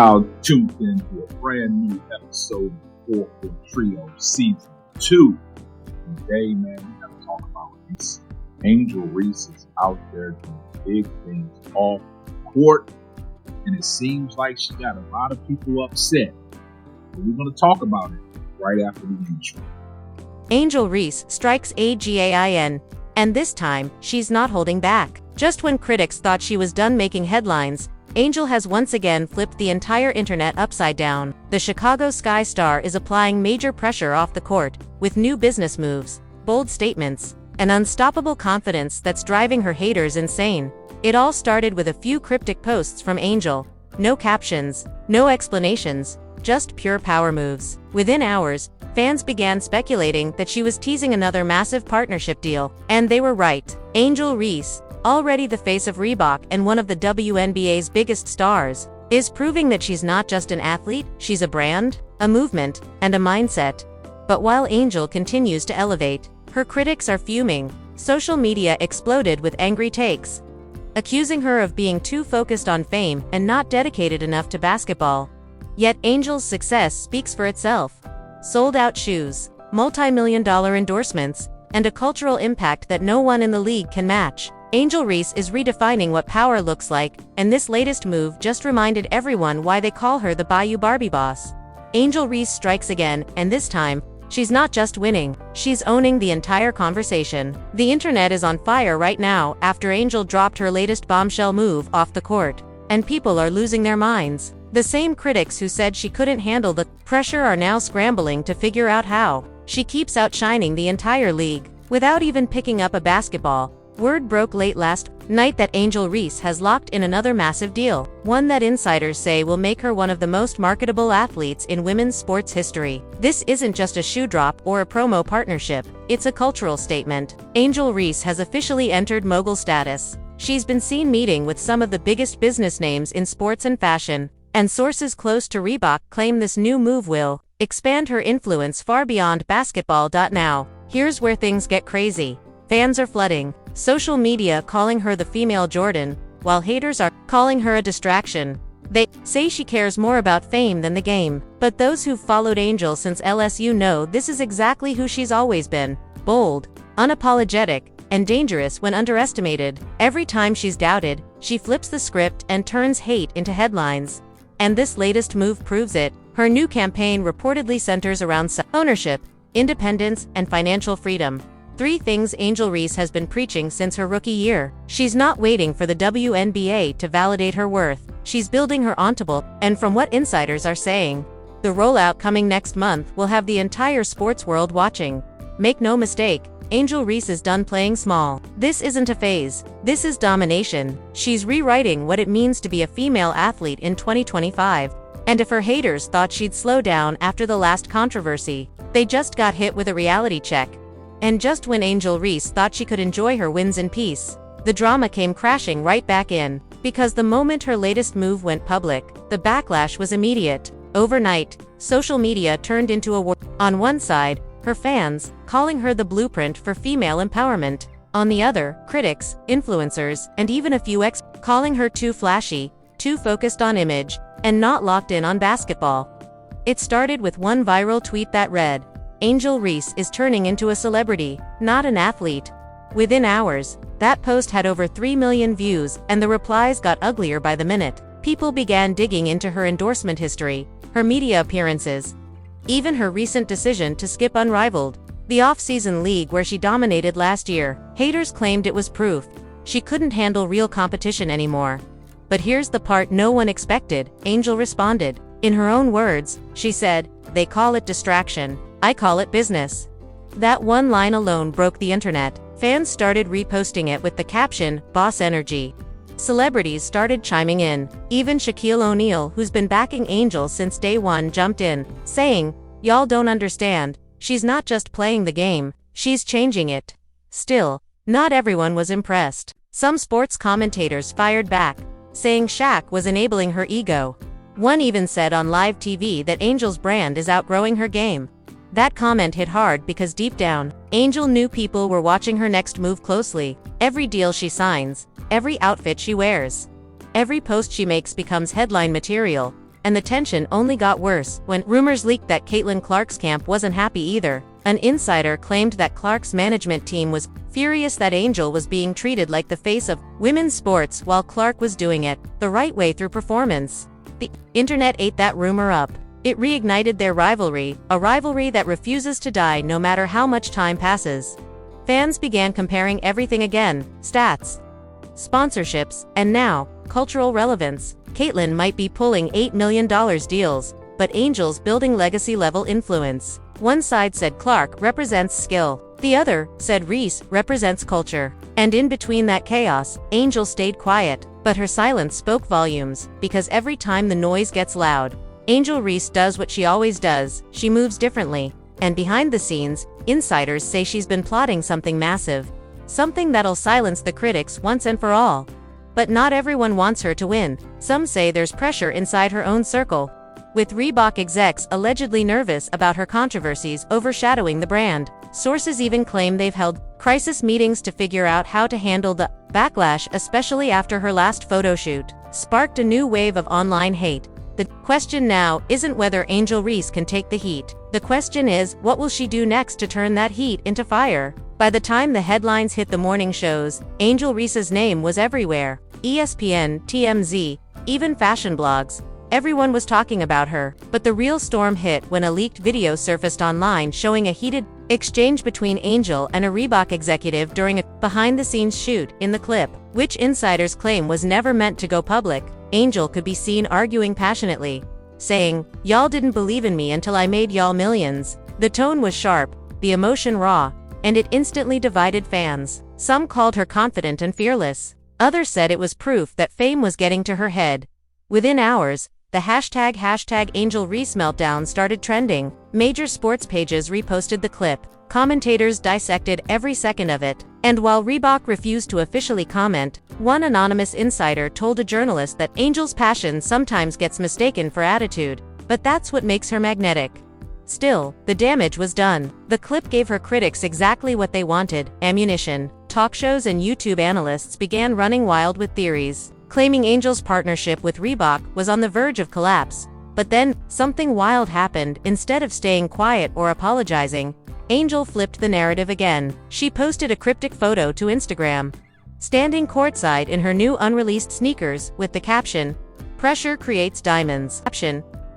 Now tuned into a brand new episode of 4 Trio Season 2. Today, man, we have to talk about Reese. Angel Reese is out there doing big things off the court, and it seems like she got a lot of people upset. But we're going to talk about it right after the intro. Angel Reese strikes again, and this time, she's not holding back. Just when critics thought she was done making headlines, Angel has once again flipped the entire internet upside down. The Chicago Sky star is applying major pressure off the court, with new business moves, bold statements, and unstoppable confidence that's driving her haters insane. It all started with a few cryptic posts from Angel. No captions, no explanations, just pure power moves. Within hours, fans began speculating that she was teasing another massive partnership deal, and they were right. Angel Reese, already the face of Reebok and one of the WNBA's biggest stars, is proving that she's not just an athlete, she's a brand, a movement, and a mindset. But while Angel continues to elevate, her critics are fuming. Social media exploded with angry takes, accusing her of being too focused on fame and not dedicated enough to basketball. Yet Angel's success speaks for itself. Sold-out shoes, multi-million-dollar endorsements, and a cultural impact that no one in the league can match. Angel Reese is redefining what power looks like, and this latest move just reminded everyone why they call her the Bayou Barbie boss. Angel Reese strikes again, and this time, she's not just winning, she's owning the entire conversation. The internet is on fire right now after Angel dropped her latest bombshell move off the court, and people are losing their minds. The same critics who said she couldn't handle the pressure are now scrambling to figure out how. She keeps outshining the entire league, without even picking up a basketball. Word broke late last night that Angel Reese has locked in another massive deal, one that insiders say will make her one of the most marketable athletes in women's sports history. This isn't just a shoe drop or a promo partnership, it's a cultural statement. Angel Reese has officially entered mogul status. She's been seen meeting with some of the biggest business names in sports and fashion, and sources close to Reebok claim this new move will expand her influence far beyond basketball. Now, here's where things get crazy. Fans are flooding social media calling her the female Jordan, while haters are calling her a distraction. They say she cares more about fame than the game. But those who've followed Angel since LSU know this is exactly who she's always been: bold, unapologetic, and dangerous when underestimated. Every time she's doubted, she flips the script and turns hate into headlines. And this latest move proves it. Her new campaign reportedly centers around ownership, independence, and financial freedom. 3 things Angel Reese has been preaching since her rookie year. She's not waiting for the WNBA to validate her worth. She's building her entourage, and from what insiders are saying, the rollout coming next month will have the entire sports world watching. Make no mistake, Angel Reese is done playing small. This isn't a phase. This is domination. She's rewriting what it means to be a female athlete in 2025. And if her haters thought she'd slow down after the last controversy, they just got hit with a reality check. And just when Angel Reese thought she could enjoy her wins in peace, the drama came crashing right back in. Because the moment her latest move went public, the backlash was immediate. Overnight, social media turned into a war. On one side, her fans, calling her the blueprint for female empowerment. On the other, critics, influencers, and even a few calling her too flashy, too focused on image, and not locked in on basketball. It started with one viral tweet that read, "Angel Reese is turning into a celebrity, not an athlete." Within hours, that post had over 3 million views, and the replies got uglier by the minute. People began digging into her endorsement history, her media appearances, even her recent decision to skip Unrivaled, the off-season league where she dominated last year. Haters claimed it was proof she couldn't handle real competition anymore. But here's the part no one expected. Angel responded. In her own words, she said, "They call it distraction. I call it business." That one line alone broke the internet. Fans started reposting it with the caption, "Boss Energy." Celebrities started chiming in. Even Shaquille O'Neal, who's been backing Angel since day one, jumped in, saying, "Y'all don't understand. She's not just playing the game, she's changing it." Still, not everyone was impressed. Some sports commentators fired back, saying Shaq was enabling her ego. One even said on live TV that Angel's brand is outgrowing her game. That comment hit hard because deep down, Angel knew people were watching her next move closely. Every deal she signs, every outfit she wears, every post she makes becomes headline material. and the tension only got worse when rumors leaked that Caitlin Clark's camp wasn't happy either. An insider claimed that Clark's management team was furious that Angel was being treated like the face of women's sports while Clark was doing it the right way through performance. The internet ate that rumor up. It reignited their rivalry, a rivalry that refuses to die no matter how much time passes. Fans began comparing everything again: stats, sponsorships, and now, cultural relevance. Caitlin might be pulling $8 million deals, but Angel's building legacy-level influence. One side said Clark represents skill. The other said Reese represents culture. And in between that chaos, Angel stayed quiet, but her silence spoke volumes, because every time the noise gets loud, Angel Reese does what she always does: she moves differently. And behind the scenes, insiders say she's been plotting something massive. Something that'll silence the critics once and for all. But not everyone wants her to win. Some say there's pressure inside her own circle, with Reebok execs allegedly nervous about her controversies overshadowing the brand. Sources even claim they've held crisis meetings to figure out how to handle the backlash, especially after her last photo shoot sparked a new wave of online hate. The question now isn't whether Angel Reese can take the heat. The question is, what will she do next to turn that heat into fire? By the time the headlines hit the morning shows, Angel Reese's name was everywhere. ESPN, TMZ, even fashion blogs. Everyone was talking about her. But the real storm hit when a leaked video surfaced online showing a heated exchange between Angel and a Reebok executive during a behind-the-scenes shoot. In the clip, which insiders claim was never meant to go public, Angel could be seen arguing passionately, saying, "Y'all didn't believe in me until I made y'all millions." The tone was sharp, the emotion raw, and it instantly divided fans. Some called her confident and fearless. Others said it was proof that fame was getting to her head. Within hours, the hashtag Angel Reese meltdown started trending. Major sports pages reposted the clip. Commentators dissected every second of it. And while Reebok refused to officially comment, one anonymous insider told a journalist that Angel's passion sometimes gets mistaken for attitude. But that's what makes her magnetic. Still, the damage was done. The clip gave her critics exactly what they wanted: ammunition. Talk shows and YouTube analysts began running wild with theories, claiming Angel's partnership with Reebok was on the verge of collapse. But then, something wild happened. Instead of staying quiet or apologizing, Angel flipped the narrative again. She posted a cryptic photo to Instagram, standing courtside in her new unreleased sneakers, with the caption, "Pressure creates diamonds."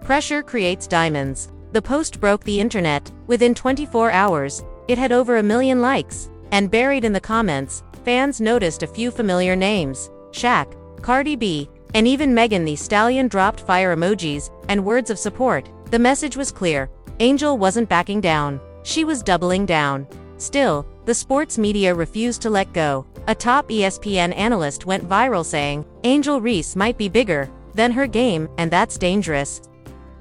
Pressure creates diamonds. The post broke the internet. Within 24 hours, it had over 1 million likes. And buried in the comments, fans noticed a few familiar names: Shaq, Cardi B, and even Megan Thee Stallion dropped fire emojis and words of support. The message was clear: Angel wasn't backing down. She was doubling down. Still, the sports media refused to let go. A top ESPN analyst went viral saying, "Angel Reese might be bigger than her game, and that's dangerous."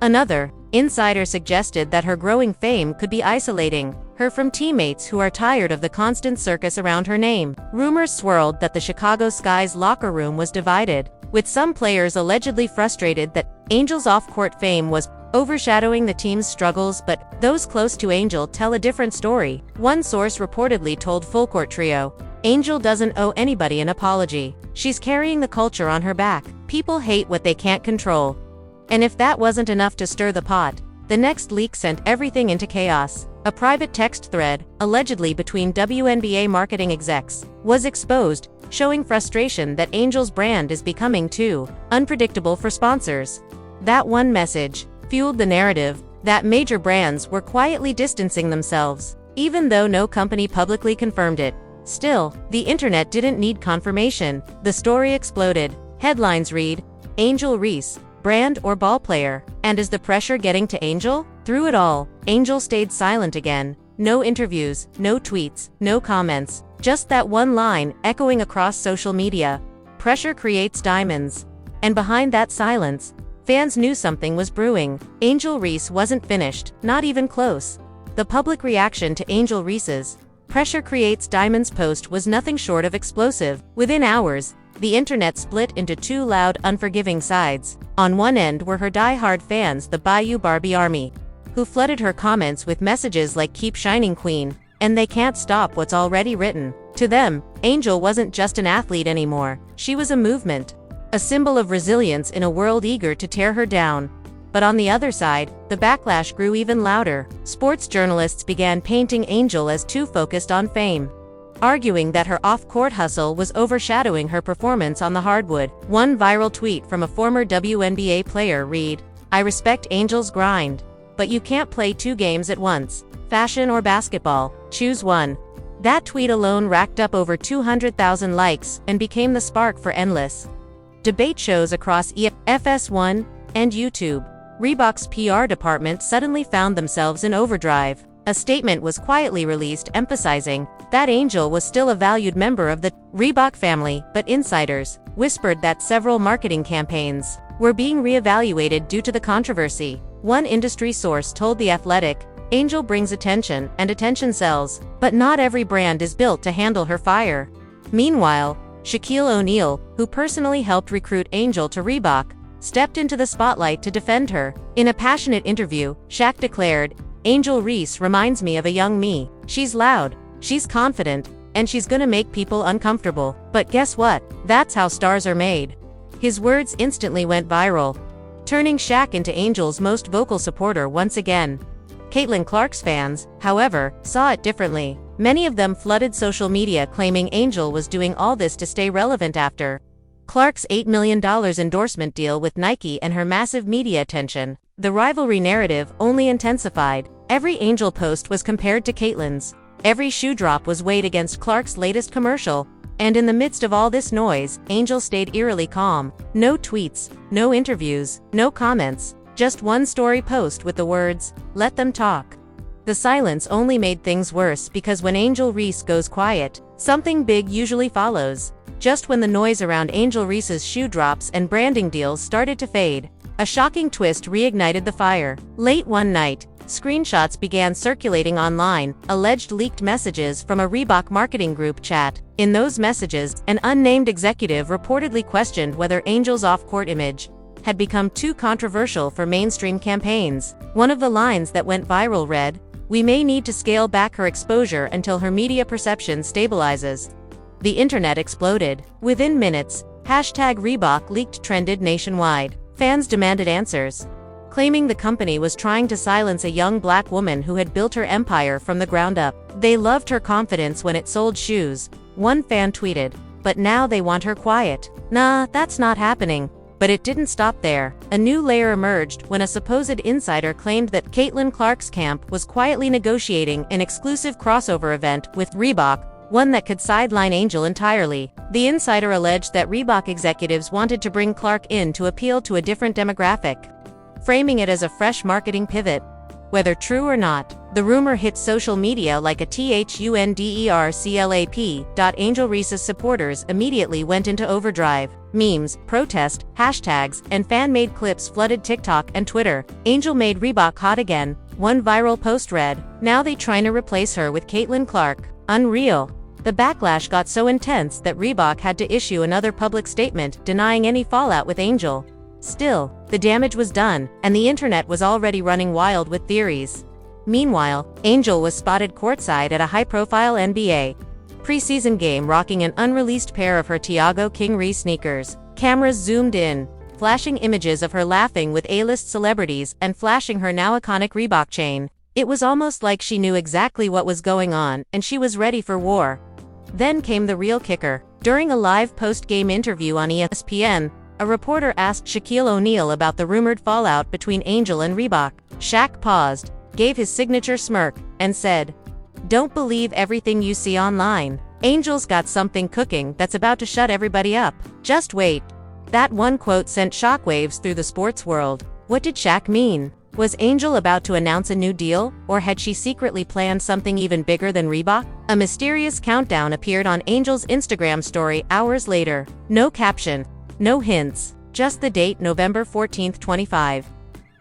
Another insider suggested that her growing fame could be isolating her from teammates who are tired of the constant circus around her name. Rumors swirled that the Chicago Sky's locker room was divided, with some players allegedly frustrated that Angel's off-court fame was overshadowing the team's struggles, but those close to Angel tell a different story. One source reportedly told Full Court Trio, "Angel doesn't owe anybody an apology. She's carrying the culture on her back. People hate what they can't control." And if that wasn't enough to stir the pot, the next leak sent everything into chaos. A private text thread, allegedly between WNBA marketing execs, was exposed, showing frustration that Angel's brand is becoming too unpredictable for sponsors. That one message fueled the narrative that major brands were quietly distancing themselves, even though no company publicly confirmed it. Still, the internet didn't need confirmation. The story exploded. Headlines read, "Angel Reese, brand or ball player?" And is the pressure getting to Angel? Through it all, Angel stayed silent again. No interviews, no tweets, no comments. Just that one line, echoing across social media: "Pressure creates diamonds." And behind that silence, fans knew something was brewing. Angel Reese wasn't finished, not even close. The public reaction to Angel Reese's "Pressure creates diamonds" post was nothing short of explosive. Within hours, the internet split into two loud, unforgiving sides. On one end were her die-hard fans, the Bayou Barbie Army, who flooded her comments with messages like "Keep shining, Queen," and "They can't stop what's already written." To them, Angel wasn't just an athlete anymore. She was a movement, a symbol of resilience in a world eager to tear her down. But on the other side, the backlash grew even louder. Sports journalists began painting Angel as too focused on fame, arguing that her off-court hustle was overshadowing her performance on the hardwood. One viral tweet from a former WNBA player read, "I respect Angel's grind, but you can't play two games at once. Fashion or basketball, choose one." That tweet alone racked up over 200,000 likes and became the spark for endless debate shows across FS1 and YouTube. Reebok's PR department suddenly found themselves in overdrive. A statement was quietly released emphasizing that Angel was still a valued member of the Reebok family, but insiders whispered that several marketing campaigns were being reevaluated due to the controversy. One industry source told The Athletic, "Angel brings attention, and attention sells, but not every brand is built to handle her fire." Meanwhile, Shaquille O'Neal, who personally helped recruit Angel to Reebok, stepped into the spotlight to defend her. In a passionate interview, Shaq declared, "Angel Reese reminds me of a young me. She's loud, she's confident, and she's gonna make people uncomfortable. But guess what? That's how stars are made." His words instantly went viral, turning Shaq into Angel's most vocal supporter once again. Caitlin Clark's fans, however, saw it differently. Many of them flooded social media claiming Angel was doing all this to stay relevant after Clark's $8 million endorsement deal with Nike and her massive media attention. The rivalry narrative only intensified. Every Angel post was compared to Caitlin's. Every shoe drop was weighed against Clark's latest commercial. And in the midst of all this noise, Angel stayed eerily calm. No tweets, no interviews, no comments. Just one story post with the words, "Let them talk." The silence only made things worse because when Angel Reese goes quiet, something big usually follows. Just when the noise around Angel Reese's shoe drops and branding deals started to fade, a shocking twist reignited the fire. Late one night, screenshots began circulating online, alleged leaked messages from a Reebok marketing group chat. In those messages, an unnamed executive reportedly questioned whether Angel's off-court image had become too controversial for mainstream campaigns. One of the lines that went viral read, "We may need to scale back her exposure until her media perception stabilizes." The internet exploded. Within minutes, #Reebok leaked trended nationwide. Fans demanded answers, claiming the company was trying to silence a young black woman who had built her empire from the ground up. "They loved her confidence when it sold shoes," one fan tweeted, "but now they want her quiet." Nah, that's not happening. But it didn't stop there. A new layer emerged when a supposed insider claimed that Caitlin Clark's camp was quietly negotiating an exclusive crossover event with Reebok, one that could sideline Angel entirely. The insider alleged that Reebok executives wanted to bring Clark in to appeal to a different demographic, framing it as a fresh marketing pivot. Whether true or not, the rumor hit social media like a THUNDERCLAP. Angel Reese's supporters immediately went into overdrive. Memes, protest, hashtags, and fan-made clips flooded TikTok and Twitter. Angel made Reebok hot again. One viral post read, "Now they trying to replace her with Caitlin Clark. Unreal." The backlash got so intense that Reebok had to issue another public statement denying any fallout with Angel. Still, the damage was done, and the internet was already running wild with theories. Meanwhile, Angel was spotted courtside at a high-profile NBA preseason game rocking an unreleased pair of her Tiago King Reese sneakers. Cameras zoomed in, flashing images of her laughing with A-list celebrities and flashing her now iconic Reebok chain. It was almost like she knew exactly what was going on, and she was ready for war. Then came the real kicker. During a live post-game interview on ESPN, a reporter asked Shaquille O'Neal about the rumored fallout between Angel and Reebok. Shaq paused, gave his signature smirk, and said, "Don't believe everything you see online. Angel's got something cooking that's about to shut everybody up. Just wait." That one quote sent shockwaves through the sports world. What did Shaq mean? Was Angel about to announce a new deal, or had she secretly planned something even bigger than Reebok? A mysterious countdown appeared on Angel's Instagram story hours later. No caption, no hints, just the date November 14th, 25.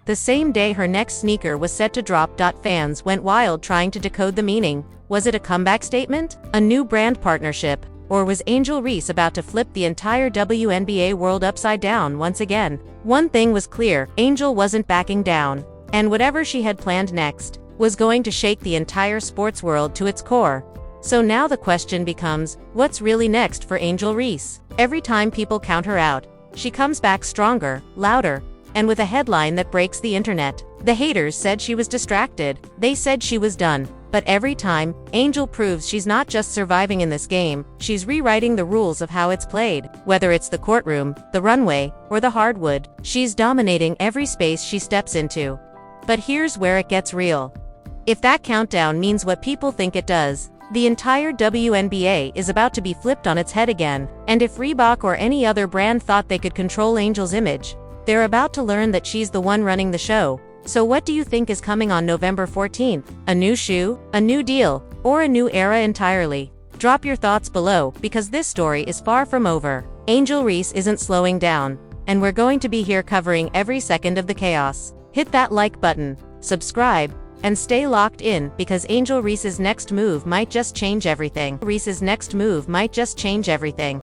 The same day her next sneaker was set to drop. Fans went wild trying to decode the meaning. Was it a comeback statement? A new brand partnership? Or was Angel Reese about to flip the entire WNBA world upside down once again? One thing was clear, Angel wasn't backing down. And whatever she had planned next was going to shake the entire sports world to its core. So now the question becomes, what's really next for Angel Reese? Every time people count her out, she comes back stronger, louder, and with a headline that breaks the internet. The haters said she was distracted. They said she was done. But every time, Angel proves she's not just surviving in this game, she's rewriting the rules of how it's played. Whether it's the courtroom, the runway, or the hardwood, she's dominating every space she steps into. But here's where it gets real. If that countdown means what people think it does, the entire WNBA is about to be flipped on its head again. And if Reebok or any other brand thought they could control Angel's image, they're about to learn that she's the one running the show. So what do you think is coming on November 14th? A new shoe, a new deal, or a new era entirely? Drop your thoughts below, because this story is far from over. Angel Reese isn't slowing down, and we're going to be here covering every second of the chaos. Hit that like button, subscribe, and stay locked in, because Angel Reese's next move might just change everything.